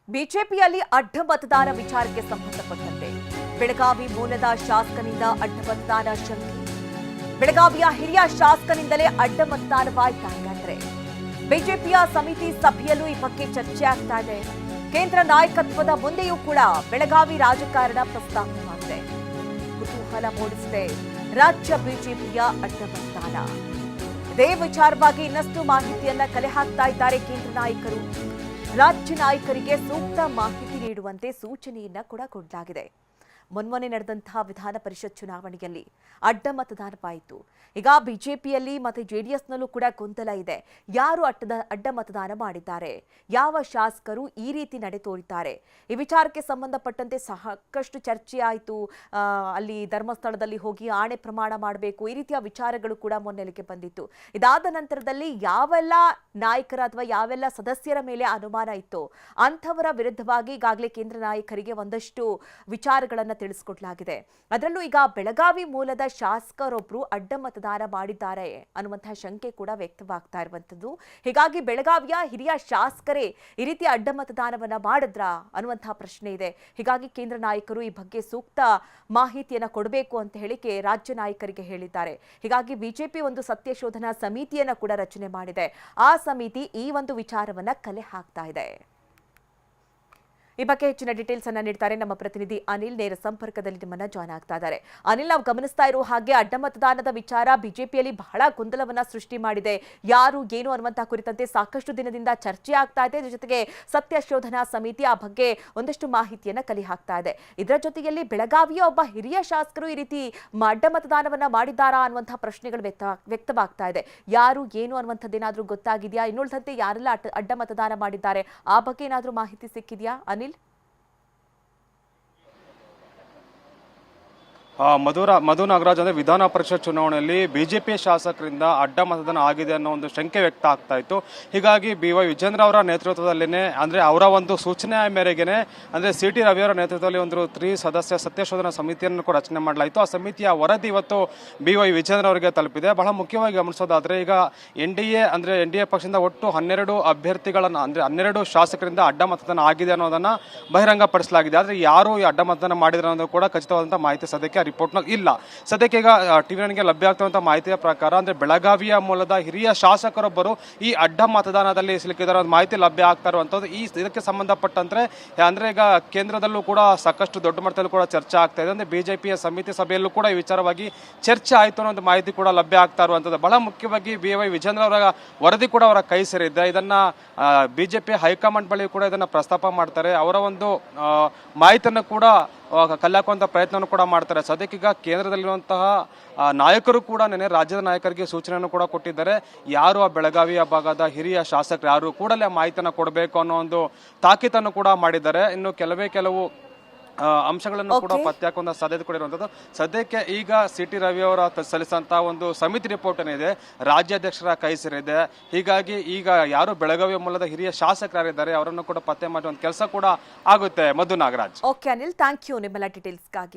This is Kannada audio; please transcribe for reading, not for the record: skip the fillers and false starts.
ಬಿಜೆಪಿಯಲ್ಲಿ ಅಡ್ಡ ಮತದಾನ ವಿಚಾರಕ್ಕೆ ಸಂಬಂಧಪಟ್ಟಂತೆ ಬೆಳಗಾವಿ ಮೂಲದ ಶಾಸಕನಿಂದ ಅಡ್ಡ ಮತದಾನ ಶಂಕೆ. ಬೆಳಗಾವಿಯ ಹಿರಿಯ ಶಾಸಕನಿಂದಲೇ ಅಡ್ಡ ಮತದಾನವಾಯ್ತಾ ಹಾಗಾದ್ರೆ? ಬಿಜೆಪಿಯ ಸಮಿತಿ ಸಭೆಯಲ್ಲೂ ಈ ಬಗ್ಗೆ ಚರ್ಚೆ ಆಗ್ತಾ ಇದೆ. ಕೇಂದ್ರ ನಾಯಕತ್ವದ ಮುಂದೆಯೂ ಕೂಡ ಬೆಳಗಾವಿ ರಾಜಕಾರಣ ಪ್ರಸ್ತಾಪವಾಗಿದೆ. ಕುತೂಹಲ ಮೂಡಿಸಿದೆ ರಾಜ್ಯ ಬಿಜೆಪಿಯ ಅಡ್ಡ ಮತದಾನ. ಇದೇ ವಿಚಾರವಾಗಿ ಇನ್ನಷ್ಟು ಮಾಹಿತಿಯನ್ನ ಕಲೆ ಹಾಕ್ತಾ ಇದ್ದಾರೆ ಕೇಂದ್ರ ನಾಯಕರು. ರಾಜ್ಯ ನಾಯಕರಿಗೆ ಸೂಕ್ತ ಮಾಹಿತಿ ನೀಡುವಂತೆ ಸೂಚನೆಯನ್ನ ಕೂಡ ಕೊಡಲಾಗಿದೆ. ಮೊನ್ನೆ ನಡೆದಂತಹ ವಿಧಾನ ಪರಿಷತ್ ಚುನಾವಣೆಯಲ್ಲಿ ಅಡ್ಡ ಮತದಾನವಾಯಿತು. ಈಗ ಬಿಜೆಪಿಯಲ್ಲಿ ಮತ್ತು ಜೆಡಿಎಸ್ನಲ್ಲೂ ಕೂಡ ಗೊಂದಲ ಇದೆ. ಯಾರು ಅಡ್ಡ ಮತದಾನ ಮಾಡಿದ್ದಾರೆ, ಯಾವ ಶಾಸಕರು ಈ ರೀತಿ ನಡೆ ತೋರಿದ್ದಾರೆ, ಈ ವಿಚಾರಕ್ಕೆ ಸಂಬಂಧಪಟ್ಟಂತೆ ಸಾಕಷ್ಟು ಚರ್ಚೆ ಆಯಿತು. ಅಲ್ಲಿ ಧರ್ಮಸ್ಥಳದಲ್ಲಿ ಹೋಗಿ ಆಣೆ ಪ್ರಮಾಣ ಮಾಡಬೇಕು, ಈ ರೀತಿಯ ವಿಚಾರಗಳು ಕೂಡ ಮೊನ್ನೆಲೆಗೆ ಬಂದಿತ್ತು. ಇದಾದ ನಂತರದಲ್ಲಿ ಯಾವೆಲ್ಲ ನಾಯಕರ ಅಥವಾ ಯಾವೆಲ್ಲ ಸದಸ್ಯರ ಮೇಲೆ ಅನುಮಾನ ಇತ್ತು ಅಂಥವರ ವಿರುದ್ಧವಾಗಿ ಈಗಾಗಲೇ ಕೇಂದ್ರ ನಾಯಕರಿಗೆ ಒಂದಷ್ಟು ವಿಚಾರಗಳನ್ನು ತಿಳಿಸಿಕೊಡಲಾಗಿದೆ. ಅದರಲ್ಲೂ ಈಗ ಬೆಳಗಾವಿ ಮೂಲದ ಶಾಸಕರೊಬ್ಬರು ಅಡ್ಡ ಮತದಾನ ಮಾಡಿದ್ದಾರೆ ಅನ್ನುವಂತಹ ಶಂಕೆ ಕೂಡ ವ್ಯಕ್ತವಾಗ್ತಾ ಇರುವಂತದ್ದು. ಹೀಗಾಗಿ ಬೆಳಗಾವಿಯ ಹಿರಿಯ ಶಾಸಕರೇ ಈ ರೀತಿ ಅಡ್ಡ ಮತದಾನವನ್ನ ಮಾಡಿದ್ರಾ ಅನ್ನುವಂತಹ ಪ್ರಶ್ನೆ ಇದೆ. ಹೀಗಾಗಿ ಕೇಂದ್ರ ನಾಯಕರು ಈ ಬಗ್ಗೆ ಸೂಕ್ತ ಮಾಹಿತಿಯನ್ನ ಕೊಡಬೇಕು ಅಂತ ಹೇಳಿಕೆ ರಾಜ್ಯ ನಾಯಕರಿಗೆ ಹೇಳಿದ್ದಾರೆ. ಹೀಗಾಗಿ ಬಿಜೆಪಿ ಒಂದು ಸತ್ಯಶೋಧನಾ ಸಮಿತಿಯನ್ನ ಕೂಡ ರಚನೆ ಮಾಡಿದೆ. ಆ ಸಮಿತಿ ಈ ಒಂದು ವಿಚಾರವನ್ನ ಕಲೆ ಹಾಕ್ತಾ ಇದೆ. ಈ ಬಗ್ಗೆ ಹೆಚ್ಚಿನ ಡೀಟೇಲ್ಸ್ ಅನ್ನ ನೀಡ್ತಾರೆ ನಮ್ಮ ಪ್ರತಿನಿಧಿ ಅನಿಲ್. ನೇರ ಸಂಪರ್ಕದಲ್ಲಿ ನಿಮ್ಮನ್ನ ಜಾಯ್ನ್ ಆಗ್ತಾ ಇದ್ದಾರೆ. ಅನಿಲ್, ನಾವು ಗಮನಿಸ್ತಾ ಇರೋ ಹಾಗೆ ಅಡ್ಡ ಮತದಾನದ ವಿಚಾರ ಬಿಜೆಪಿಯಲ್ಲಿ ಬಹಳ ಗೊಂದಲವನ್ನ ಸೃಷ್ಟಿ ಮಾಡಿದೆ. ಯಾರು ಏನು ಅನ್ನುವಂತಹ ಕುರಿತಂತೆ ಸಾಕಷ್ಟು ದಿನದಿಂದ ಚರ್ಚೆ ಆಗ್ತಾ ಇದೆ. ಜೊತೆಗೆ ಸತ್ಯಶೋಧನಾ ಸಮಿತಿ ಆ ಬಗ್ಗೆ ಒಂದಷ್ಟು ಮಾಹಿತಿಯನ್ನ ಕಲೆ ಹಾಕ್ತಾ ಇದೆ. ಇದರ ಜೊತೆಯಲ್ಲಿ ಬೆಳಗಾವಿಯ ಒಬ್ಬ ಹಿರಿಯ ಶಾಸಕರು ಈ ರೀತಿ ಅಡ್ಡ ಮತದಾನವನ್ನ ಮಾಡಿದ್ದಾರಾ ಅನ್ನುವಂತಹ ಪ್ರಶ್ನೆಗಳು ವ್ಯಕ್ತವಾಗ್ತಾ ಇದೆ. ಯಾರು ಏನು ಅನ್ನುವಂಥದ್ದೇನಾದ್ರೂ ಗೊತ್ತಾಗಿದೆಯಾ? ಇನ್ನುಳಿದಂತೆ ಯಾರೆಲ್ಲ ಅಡ್ಡ ಮತದಾನ ಮಾಡಿದ್ದಾರೆ ಆ ಬಗ್ಗೆ ಏನಾದ್ರೂ ಮಾಹಿತಿ ಸಿಕ್ಕಿದೆಯಾ ಅನಿಲ್? ಮಧು ನಾಗರಾಜ್ ಅಂದ್ರೆ ವಿಧಾನ ಪರಿಷತ್ ಚುನಾವಣೆಯಲ್ಲಿ ಬಿಜೆಪಿ ಶಾಸಕರಿಂದ ಅಡ್ಡ ಮತದಾನ ಆಗಿದೆ ಅನ್ನೋ ಒಂದು ಶಂಕೆ ವ್ಯಕ್ತ ಆಗ್ತಾ ಇತ್ತು. ಹೀಗಾಗಿ BY ವಿಜೇಂದ್ರ ಅವರ ನೇತೃತ್ವದಲ್ಲೇನೆ ಅಂದ್ರೆ ಅವರ ಒಂದು ಸೂಚನೆ ಮೇರೆಗೆನೆ ಅಂದ್ರೆ CT ರವಿ ಅವರ ನೇತೃತ್ವದಲ್ಲಿ ಒಂದು 3 ಸದಸ್ಯ ಸತ್ಯಶೋಧನಾ ಸಮಿತಿಯನ್ನು ಕೂಡ ರಚನೆ ಮಾಡಲಾಯಿತು. ಆ ಸಮಿತಿಯ ವರದಿ ಇವತ್ತು BY ವಿಜೇಂದ್ರ ಅವರಿಗೆ ತಲುಪಿದೆ. ಬಹಳ ಮುಖ್ಯವಾಗಿ ಗಮನಿಸೋದಾದ್ರೆ ಈಗ NDA ಪಕ್ಷದಿಂದ ಒಟ್ಟು 12 ಅಭ್ಯರ್ಥಿಗಳನ್ನ ಅಂದ್ರೆ 12 ಶಾಸಕರಿಂದ ಅಡ್ಡ ಮತದಾನ ಆಗಿದೆ ಅನ್ನೋದನ್ನ ಬಹಿರಂಗಪಡಿಸಲಾಗಿದೆ. ಆದ್ರೆ ಯಾರು ಈ ಅಡ್ಡ ಮತದಾನ ಮಾಡಿದ್ರು ಅನ್ನೋದು ಕೂಡ ಖಚಿತವಾದಂತಹ ಮಾಹಿತಿ ಸದ್ಯಕ್ಕೆ ರಿಪೋರ್ಟ್ನಲ್ಲಿ ಇಲ್ಲ. ಸದ್ಯಕ್ಕೆ ಈಗ ಟಿವಿ9ಗೆ ಲಭ್ಯ ಆಗ್ತಿರುವಂತಹ ಮಾಹಿತಿಯ ಪ್ರಕಾರ ಅಂದ್ರೆ ಬೆಳಗಾವಿಯ ಮೂಲದ ಹಿರಿಯ ಶಾಸಕರೊಬ್ಬರು ಈ ಅಡ್ಡ ಮತದಾನದಲ್ಲಿ ಸಿಲುಕಿದಾರ ಮಾಹಿತಿ ಲಭ್ಯ ಆಗ್ತಾ ಇರುವಂತದ್ದು. ಇದಕ್ಕೆ ಸಂಬಂಧಪಟ್ಟಂತೆ ಅಂದ್ರೆ ಈಗ ಕೇಂದ್ರದಲ್ಲೂ ಕೂಡ ಸಾಕಷ್ಟು ದೊಡ್ಡ ಮಟ್ಟದಲ್ಲಿ ಕೂಡ ಚರ್ಚೆ ಆಗ್ತಾ ಇದೆ. ಅಂದ್ರೆ ಬಿಜೆಪಿಯ ಸಮಿತಿ ಸಭೆಯಲ್ಲೂ ಕೂಡ ಈ ವಿಚಾರವಾಗಿ ಚರ್ಚೆ ಆಯಿತು ಅನ್ನೋ ಮಾಹಿತಿ ಕೂಡ ಲಭ್ಯ ಆಗ್ತಾ ಇರುವಂತದ್ದು. ಬಹಳ ಮುಖ್ಯವಾಗಿ BY ವಿಜೇಂದ್ರ ಅವರ ವರದಿ ಕೂಡ ಅವರ ಕೈ ಸೇರಿದೆ. ಇದನ್ನ ಬಿಜೆಪಿ ಹೈಕಮಾಂಡ್ ಬಳಿ ಕೂಡ ಇದನ್ನ ಪ್ರಸ್ತಾಪ ಮಾಡ್ತಾರೆ. ಅವರ ಒಂದು ಮಾಹಿತಿಯನ್ನು ಕೂಡ ಕಲ್ಲಾಕುವಂತ ಪ್ರಯತ್ನವನ್ನು ಕೂಡ ಮಾಡ್ತಾರೆ. ಸದ್ಯಕ್ಕೀಗ ಕೇಂದ್ರದಲ್ಲಿರುವಂತಹ ನಾಯಕರು ಕೂಡ ನೆನೆ ರಾಜ್ಯದ ನಾಯಕರಿಗೆ ಸೂಚನೆಯನ್ನು ಕೂಡ ಕೊಟ್ಟಿದ್ದಾರೆ. ಯಾರು ಆ ಬೆಳಗಾವಿಯ ಭಾಗದ ಹಿರಿಯ ಶಾಸಕರು ಯಾರು ಕೂಡಲೇ ಮಾಹಿತಿಯನ್ನು ಕೊಡಬೇಕು ಅನ್ನೋ ಒಂದು ತಾಕೀತನ್ನು ಕೂಡ ಮಾಡಿದ್ದಾರೆ. ಇನ್ನು ಕೆಲವು ಅಂಶಗಳನ್ನು ಕೂಡ ಪತ್ತೆ ಹಾಕುವಂತ ಸಾಧ್ಯತೆ ಕೂಡ ಇರುವಂತದ್ದು. ಸದ್ಯಕ್ಕೆ ಈಗ CT ರವಿ ಅವರ ಸಲ್ಲಿಸಿದಂತಹ ಒಂದು ಸಮಿತಿ ರಿಪೋರ್ಟ್ ಏನಿದೆ ರಾಜ್ಯಾಧ್ಯಕ್ಷರ ಕೈ ಸೇರಿದೆ. ಹೀಗಾಗಿ ಈಗ ಯಾರು ಬೆಳಗಾವಿ ಮೂಲದ ಹಿರಿಯ ಶಾಸಕರು ಯಾರಿದ್ದಾರೆ ಅವರನ್ನು ಕೂಡ ಪತ್ತೆ ಮಾಡುವಂತ ಕೆಲಸ ಕೂಡ ಆಗುತ್ತೆ. Madhu Nagaraj. Okay Anil, thank you ನಿಮ್ಮೆಲ್ಲ ಡೀಟೇಲ್ಸ್ಗಾಗಿ.